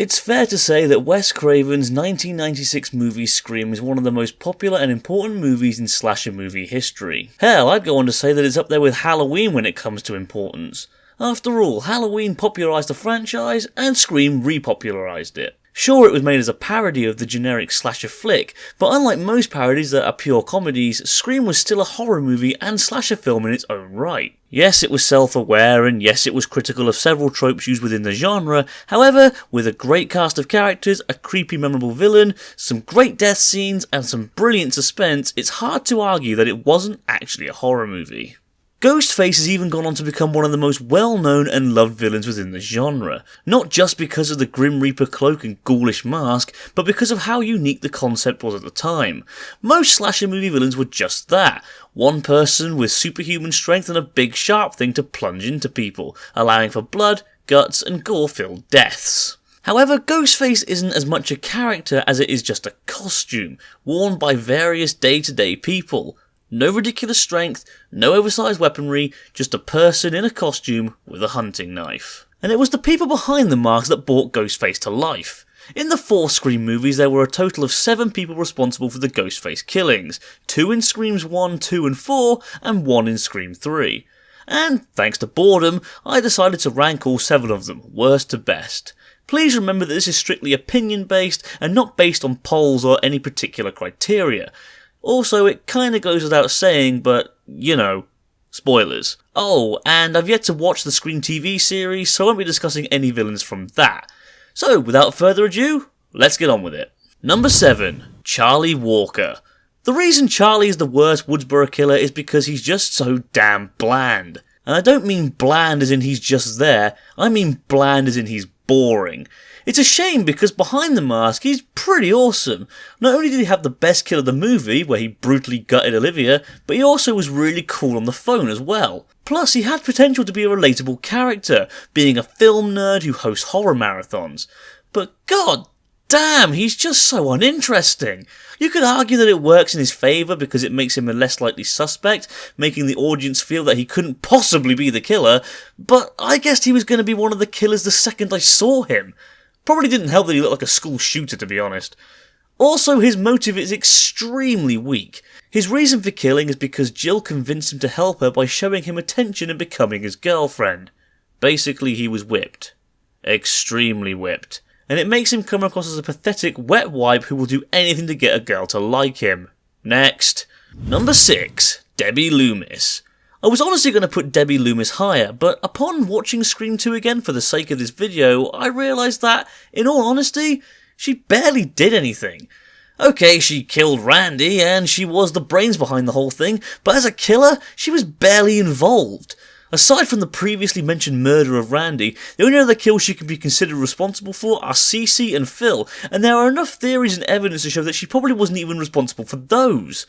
It's fair to say that Wes Craven's 1996 movie Scream is one of the most popular and important movies in slasher movie history. Hell, I'd go on to say that it's up there with Halloween when it comes to importance. After all, Halloween popularised the franchise, and Scream repopularised it. Sure, it was made as a parody of the generic slasher flick, but unlike most parodies that are pure comedies, Scream was still a horror movie and slasher film in its own right. Yes, it was self-aware, and yes, it was critical of several tropes used within the genre. However, with a great cast of characters, a creepy memorable villain, some great death scenes, and some brilliant suspense, it's hard to argue that it wasn't actually a horror movie. Ghostface has even gone on to become one of the most well-known and loved villains within the genre, not just because of the Grim Reaper cloak and ghoulish mask, but because of how unique the concept was at the time. Most slasher movie villains were just that, one person with superhuman strength and a big sharp thing to plunge into people, allowing for blood, guts and gore-filled deaths. However, Ghostface isn't as much a character as it is just a costume, worn by various day-to-day people. No ridiculous strength, no oversized weaponry, just a person in a costume with a hunting knife. And it was the people behind the mask that brought Ghostface to life. In the 4 Scream movies, there were a total of 7 people responsible for the Ghostface killings, 2 in Screams 1, 2 and 4, and 1 in Scream 3. And, thanks to boredom, I decided to rank all 7 of them, worst to best. Please remember that this is strictly opinion based and not based on polls or any particular criteria. Also, it kinda goes without saying, but, you know, spoilers. Oh, and I've yet to watch the Scream TV series, so I won't be discussing any villains from that. So, without further ado, let's get on with it. Number 7. Charlie Walker. The reason Charlie is the worst Woodsboro killer is because he's just so damn bland. And I don't mean bland as in he's just there, I mean bland as in he's boring. It's a shame because behind the mask he's pretty awesome. Not only did he have the best kill of the movie, where he brutally gutted Olivia, but he also was really cool on the phone as well. Plus he had potential to be a relatable character, being a film nerd who hosts horror marathons. But god damn, he's just so uninteresting. You could argue that it works in his favour because it makes him a less likely suspect, making the audience feel that he couldn't possibly be the killer, but I guessed he was going to be one of the killers the second I saw him. Probably didn't help that he looked like a school shooter, to be honest. Also, his motive is extremely weak. His reason for killing is because Jill convinced him to help her by showing him attention and becoming his girlfriend. Basically, he was whipped. Extremely whipped. And it makes him come across as a pathetic wet wipe who will do anything to get a girl to like him. Next. Number 6. Debbie Loomis. I was honestly going to put Debbie Loomis higher, but upon watching Scream 2 again for the sake of this video, I realised that, in all honesty, she barely did anything. Okay, she killed Randy, and she was the brains behind the whole thing, but as a killer, she was barely involved. Aside from the previously mentioned murder of Randy, the only other kills she can be considered responsible for are Cece and Phil, and there are enough theories and evidence to show that she probably wasn't even responsible for those.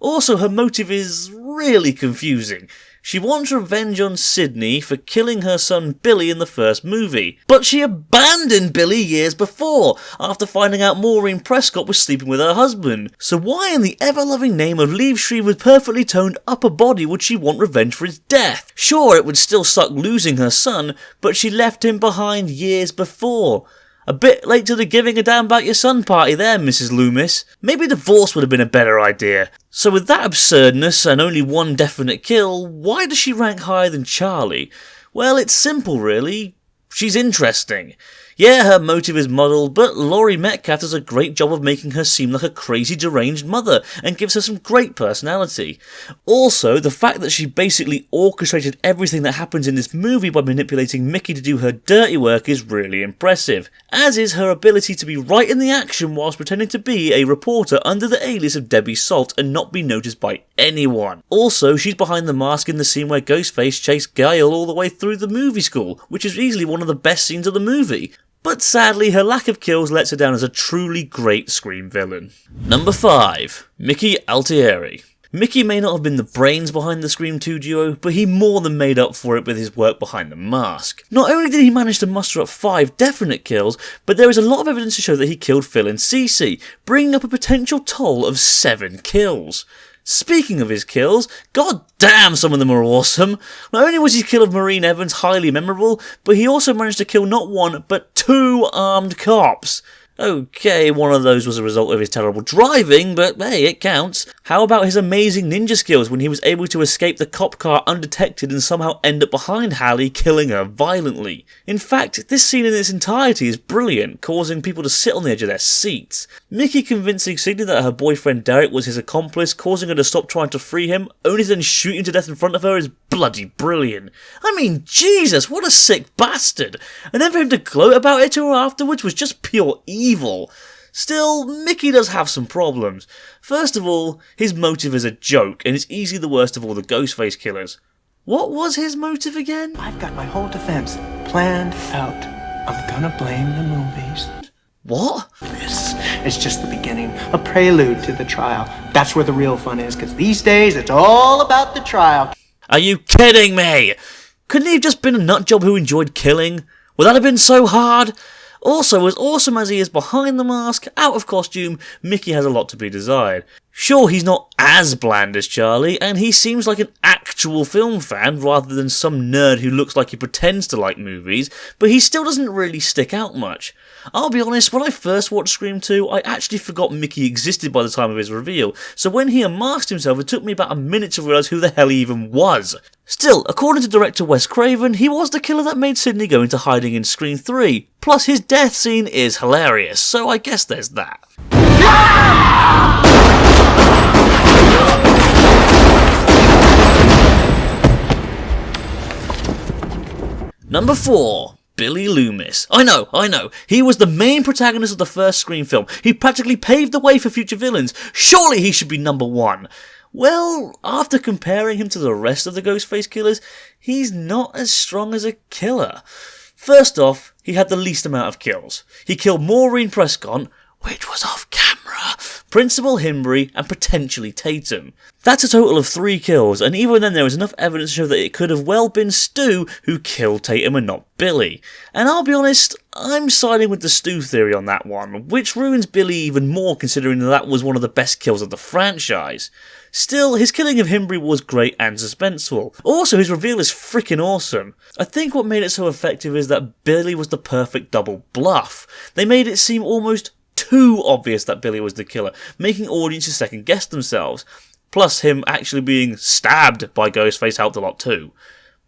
Also, her motive is really confusing. She wants revenge on Sydney for killing her son Billy in the first movie, but she abandoned Billy years before, after finding out Maureen Prescott was sleeping with her husband. So why in the ever-loving name of Liev Schreiber's perfectly toned upper body would she want revenge for his death? Sure, it would still suck losing her son, but she left him behind years before. A bit late to the giving a damn about your son party there, Mrs. Loomis. Maybe divorce would have been a better idea. So with that absurdness and only one definite kill, why does she rank higher than Charlie? Well, it's simple really. She's interesting. Yeah, her motive is muddled, but Laurie Metcalf does a great job of making her seem like a crazy deranged mother, and gives her some great personality. Also, the fact that she basically orchestrated everything that happens in this movie by manipulating Mickey to do her dirty work is really impressive, as is her ability to be right in the action whilst pretending to be a reporter under the alias of Debbie Salt and not be noticed by anyone. Also, she's behind the mask in the scene where Ghostface chased Gail all the way through the movie school, which is easily one of the best scenes of the movie. But sadly, her lack of kills lets her down as a truly great Scream villain. Number 5. Mickey Altieri. Mickey may not have been the brains behind the Scream 2 duo, but he more than made up for it with his work behind the mask. Not only did he manage to muster up 5 definite kills, but there is a lot of evidence to show that he killed Phil and Cece, bringing up a potential toll of 7 kills. Speaking of his kills, god damn some of them are awesome. Not only was his kill of Maureen Evans highly memorable, but he also managed to kill not 1 but 2 armed cops. Okay, one of those was a result of his terrible driving, but hey, it counts. How about his amazing ninja skills when he was able to escape the cop car undetected and somehow end up behind Hallie, killing her violently? In fact, this scene in its entirety is brilliant, causing people to sit on the edge of their seats. Mickey convincing Sidney that her boyfriend Derek was his accomplice, causing her to stop trying to free him, only to then shoot him to death in front of her is bloody brilliant. I mean, Jesus, what a sick bastard! And then for him to gloat about it to her afterwards was just pure evil. Still, Mickey does have some problems. First of all, his motive is a joke, and it's easily the worst of all the Ghostface killers. What was his motive again? I've got my whole defense planned out. I'm gonna blame the movies. What? This is just the beginning, a prelude to the trial. That's where the real fun is, because these days it's all about the trial. Are you kidding me? Couldn't he have just been a nutjob who enjoyed killing? Would that have been so hard? Also, as awesome as he is behind the mask, out of costume, Mickey has a lot to be desired. Sure, he's not as bland as Charlie, and he seems like an actual film fan rather than some nerd who looks like he pretends to like movies, but he still doesn't really stick out much. I'll be honest, when I first watched Scream 2, I actually forgot Mickey existed by the time of his reveal, so when he unmasked himself, it took me about a minute to realise who the hell he even was. Still, according to director Wes Craven, he was the killer that made Sidney go into hiding in Scream 3, plus his death scene is hilarious, so I guess there's that. Number 4. Billy Loomis. I know, he was the main protagonist of the first Scream film. He practically paved the way for future villains. Surely he should be number 1. Well, after comparing him to the rest of the Ghostface killers, he's not as strong as a killer. First off, he had the least amount of kills. He killed Maureen Prescott, which was off camera, Principal Himbry, and potentially Tatum. That's a total of 3 kills, and even then there was enough evidence to show that it could have well been Stu who killed Tatum and not Billy. And I'll be honest, I'm siding with the Stu theory on that one, which ruins Billy even more considering that was one of the best kills of the franchise. Still, his killing of Himbry was great and suspenseful. Also, his reveal is freaking awesome. I think what made it so effective is that Billy was the perfect double bluff. They made it seem almost too obvious that Billy was the killer, making audiences second guess themselves. Plus, him actually being stabbed by Ghostface helped a lot too.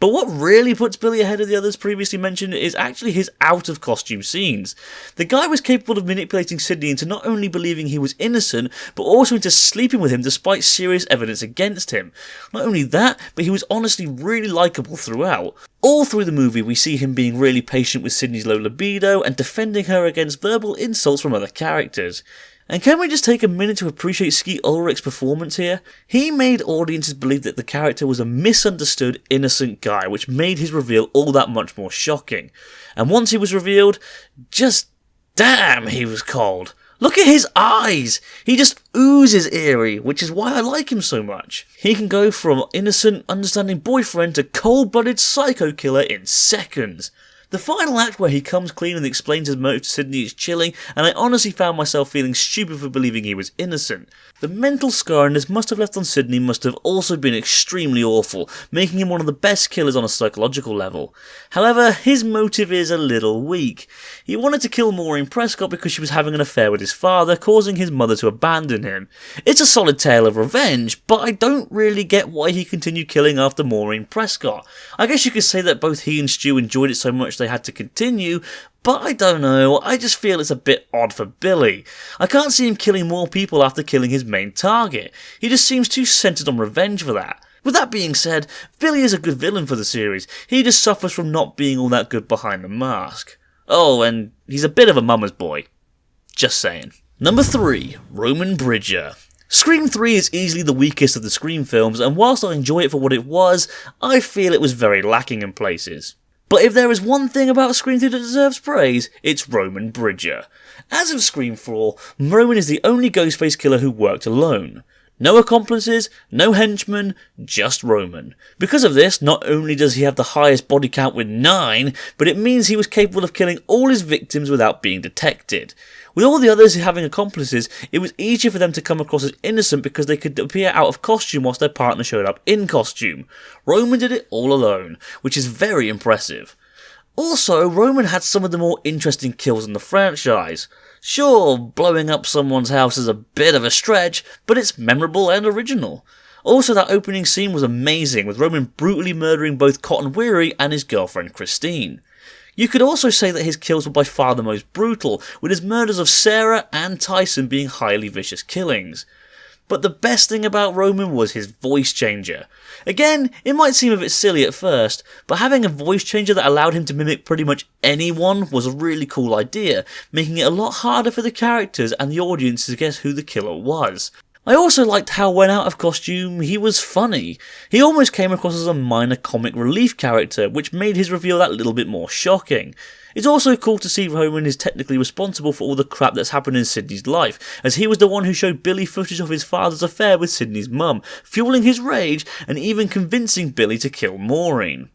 But what really puts Billy ahead of the others previously mentioned is actually his out-of-costume scenes. The guy was capable of manipulating Sidney into not only believing he was innocent, but also into sleeping with him despite serious evidence against him. Not only that, but he was honestly really likeable throughout. All through the movie we see him being really patient with Sidney's low libido and defending her against verbal insults from other characters. And can we just take a minute to appreciate Skeet Ulrich's performance here? He made audiences believe that the character was a misunderstood, innocent guy, which made his reveal all that much more shocking. And once he was revealed, just damn, he was cold. Look at his eyes! He just oozes eerie, which is why I like him so much. He can go from innocent, understanding boyfriend to cold-blooded psycho killer in seconds. The final act where he comes clean and explains his motive to Sidney is chilling, and I honestly found myself feeling stupid for believing he was innocent. The mental scarring this must have left on Sidney must have also been extremely awful, making him one of the best killers on a psychological level. However, his motive is a little weak. He wanted to kill Maureen Prescott because she was having an affair with his father, causing his mother to abandon him. It's a solid tale of revenge, but I don't really get why he continued killing after Maureen Prescott. I guess you could say that both he and Stu enjoyed it so much they had to continue, but I don't know, I just feel it's a bit odd for Billy. I can't see him killing more people after killing his main target. He just seems too centered on revenge for that. With that being said, Billy is a good villain for the series. He just suffers from not being all that good behind the mask. Oh, and he's a bit of a mama's boy. Just saying. Number 3. Roman Bridger. Scream 3 is easily the weakest of the Scream films, and whilst I enjoy it for what it was, I feel it was very lacking in places. But if there is one thing about Scream 3 that deserves praise, it's Roman Bridger. As of Scream 4, Roman is the only Ghostface killer who worked alone. No accomplices, no henchmen, just Roman. Because of this, not only does he have the highest body count with 9, but it means he was capable of killing all his victims without being detected. With all the others having accomplices, it was easier for them to come across as innocent because they could appear out of costume whilst their partner showed up in costume. Roman did it all alone, which is very impressive. Also, Roman had some of the more interesting kills in the franchise. Sure, blowing up someone's house is a bit of a stretch, but it's memorable and original. Also, that opening scene was amazing, with Roman brutally murdering both Cotton Weary and his girlfriend Christine. You could also say that his kills were by far the most brutal, with his murders of Sarah and Tyson being highly vicious killings. But the best thing about Roman was his voice changer. Again, it might seem a bit silly at first, but having a voice changer that allowed him to mimic pretty much anyone was a really cool idea, making it a lot harder for the characters and the audience to guess who the killer was. I also liked how when out of costume, he was funny. He almost came across as a minor comic relief character, which made his reveal that little bit more shocking. It's also cool to see Roman is technically responsible for all the crap that's happened in Sidney's life, as he was the one who showed Billy footage of his father's affair with Sidney's mum, fueling his rage and even convincing Billy to kill Maureen.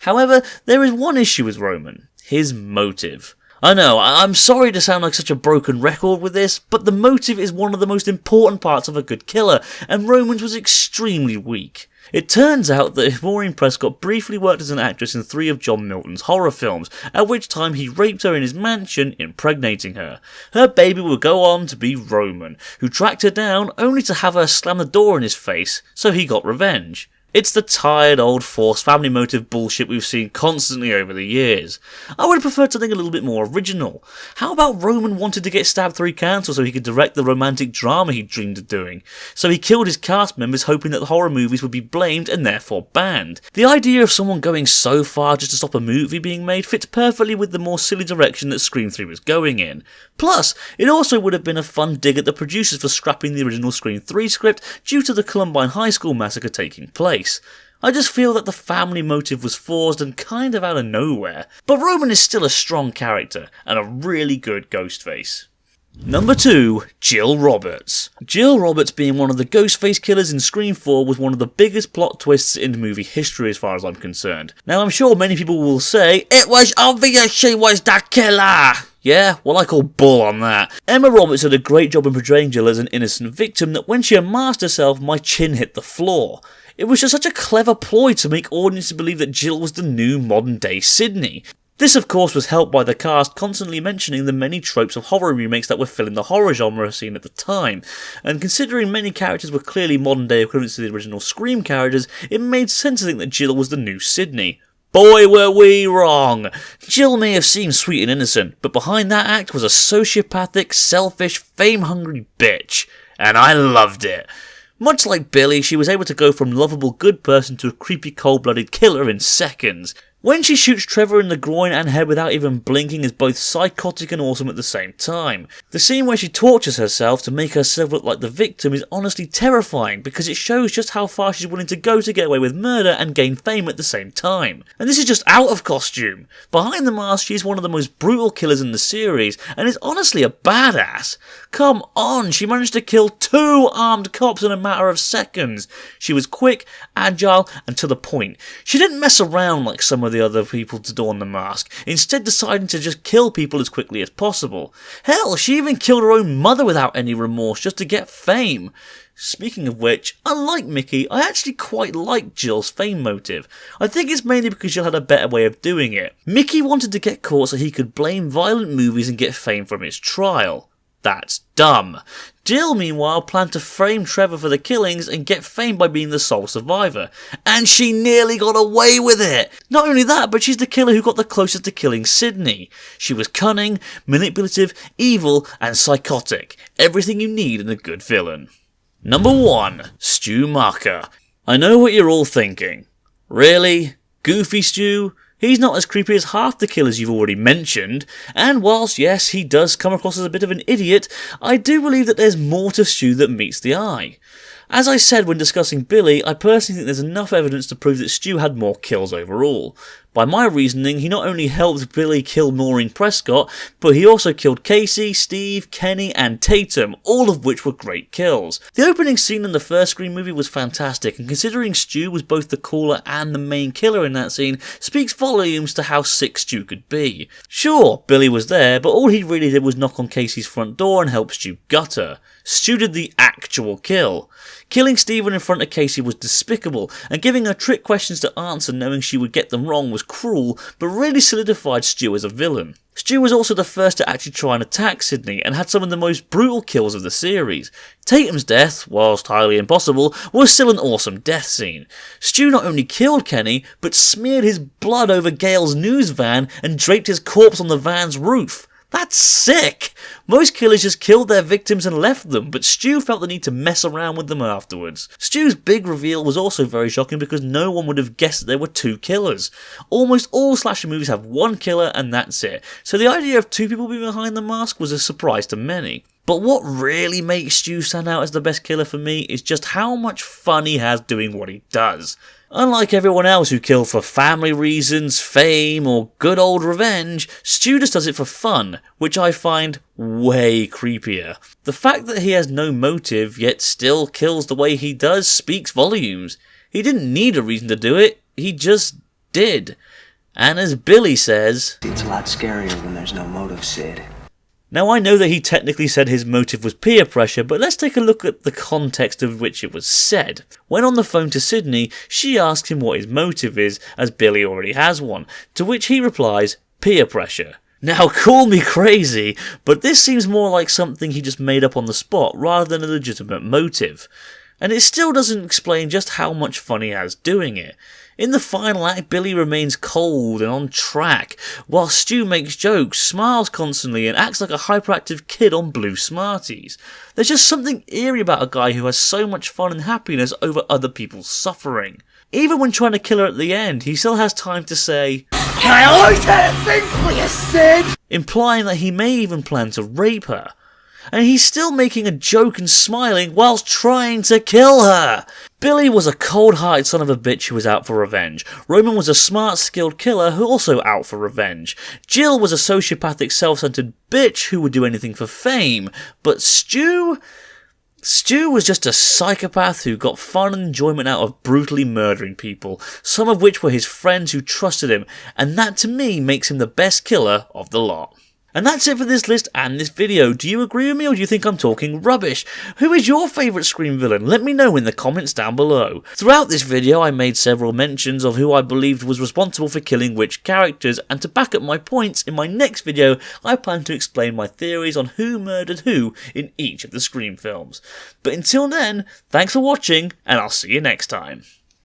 However, there is one issue with Roman: his motive. I know, I'm sorry to sound like such a broken record with this, but the motive is one of the most important parts of a good killer, and Roman's was extremely weak. It turns out that Maureen Prescott briefly worked as an actress in 3 of John Milton's horror films, at which time he raped her in his mansion, impregnating her. Her baby would go on to be Roman, who tracked her down only to have her slam the door in his face, so he got revenge. It's the tired old forced family motive bullshit we've seen constantly over the years. I would have preferred something a little bit more original. How about Roman wanted to get stabbed 3 cancelled so he could direct the romantic drama he dreamed of doing? So he killed his cast members hoping that the horror movies would be blamed and therefore banned. The idea of someone going so far just to stop a movie being made fits perfectly with the more silly direction that Scream 3 was going in. Plus, it also would have been a fun dig at the producers for scrapping the original Scream 3 script due to the Columbine High School massacre taking place. I just feel that the family motive was forced and kind of out of nowhere, but Roman is still a strong character and a really good Ghostface. Number 2, Jill Roberts. Jill Roberts being one of the Ghostface killers in Scream 4 was one of the biggest plot twists in movie history as far as I'm concerned. Now I'm sure many people will say, "It was obvious she was the killer!" Yeah, well I call bull on that. Emma Roberts did a great job in portraying Jill as an innocent victim that when she unmasked herself, my chin hit the floor. It was just such a clever ploy to make audiences believe that Jill was the new modern day Sidney. This of course was helped by the cast constantly mentioning the many tropes of horror remakes that were filling the horror genre scene at the time, and considering many characters were clearly modern day equivalents to the original Scream characters, it made sense to think that Jill was the new Sidney. Boy were we wrong! Jill may have seemed sweet and innocent, but behind that act was a sociopathic, selfish, fame-hungry bitch, and I loved it. Much like Billy, she was able to go from lovable good person to a creepy cold-blooded killer in seconds. When she shoots Trevor in the groin and head without even blinking is both psychotic and awesome at the same time. The scene where she tortures herself to make herself look like the victim is honestly terrifying because it shows just how far she's willing to go to get away with murder and gain fame at the same time. And this is just out of costume. Behind the mask she is one of the most brutal killers in the series and is honestly a badass. Come on, she managed to kill 2 armed cops in a matter of seconds. She was quick, agile and to the point. She didn't mess around like some of the other people to don the mask, instead deciding to just kill people as quickly as possible. Hell, she even killed her own mother without any remorse just to get fame. Speaking of which, unlike Mickey, I actually quite like Jill's fame motive. I think it's mainly because Jill had a better way of doing it. Mickey wanted to get caught so he could blame violent movies and get fame from his trial. That's dumb. Jill, meanwhile, planned to frame Trevor for the killings and get fame by being the sole survivor. And she nearly got away with it! Not only that, but she's the killer who got the closest to killing Sidney. She was cunning, manipulative, evil, and psychotic. Everything you need in a good villain. Number 1, Stu Macher. I know what you're all thinking. Really? Goofy Stu? He's not as creepy as half the killers you've already mentioned, and whilst yes, he does come across as a bit of an idiot, I do believe that there's more to Stu that meets the eye. As I said when discussing Billy, I personally think there's enough evidence to prove that Stu had more kills overall. By my reasoning, he not only helped Billy kill Maureen Prescott, but he also killed Casey, Steve, Kenny and Tatum, all of which were great kills. The opening scene in the first Scream movie was fantastic, and considering Stu was both the caller and the main killer in that scene, speaks volumes to how sick Stu could be. Sure, Billy was there, but all he really did was knock on Casey's front door and help Stu gut her. Stu did the actual kill. Killing Stephen in front of Casey was despicable, and giving her trick questions to answer knowing she would get them wrong was was cruel, but really solidified Stu as a villain. Stu was also the first to actually try and attack Sidney and had some of the most brutal kills of the series. Tatum's death, whilst highly impossible, was still an awesome death scene. Stu not only killed Kenny, but smeared his blood over Gale's news van and draped his corpse on the van's roof. That's sick! Most killers just killed their victims and left them, but Stu felt the need to mess around with them afterwards. Stu's big reveal was also very shocking because no one would have guessed that there were two killers. Almost all slasher movies have one killer and that's it, so the idea of two people being behind the mask was a surprise to many. But what really makes Stu stand out as the best killer for me is just how much fun he has doing what he does. Unlike everyone else who kill for family reasons, fame, or good old revenge, Stu just does it for fun, which I find way creepier. The fact that he has no motive yet still kills the way he does speaks volumes. He didn't need a reason to do it, he just did. And as Billy says, "It's a lot scarier when there's no motive, Sid." Now I know that he technically said his motive was peer pressure, but let's take a look at the context of which it was said. When on the phone to Sidney, she asks him what his motive is, as Billy already has one, to which he replies, peer pressure. Now call me crazy, but this seems more like something he just made up on the spot rather than a legitimate motive. And it still doesn't explain just how much fun he has doing it. In the final act, Billy remains cold and on track, while Stu makes jokes, smiles constantly, and acts like a hyperactive kid on Blue Smarties. There's just something eerie about a guy who has so much fun and happiness over other people's suffering. Even when trying to kill her at the end, he still has time to say, "I always had a thing for you, Sid!" implying that he may even plan to rape her. And he's still making a joke and smiling whilst trying to kill her. Billy was a cold-hearted son of a bitch who was out for revenge. Roman was a smart, skilled killer who also out for revenge. Jill was a sociopathic, self-centered bitch who would do anything for fame. But Stu was just a psychopath who got fun and enjoyment out of brutally murdering people, some of which were his friends who trusted him, and that to me makes him the best killer of the lot. And that's it for this list and this video. Do you agree with me or do you think I'm talking rubbish? Who is your favourite Scream villain? Let me know in the comments down below. Throughout this video I made several mentions of who I believed was responsible for killing which characters, and to back up my points, in my next video I plan to explain my theories on who murdered who in each of the Scream films. But until then, thanks for watching and I'll see you next time.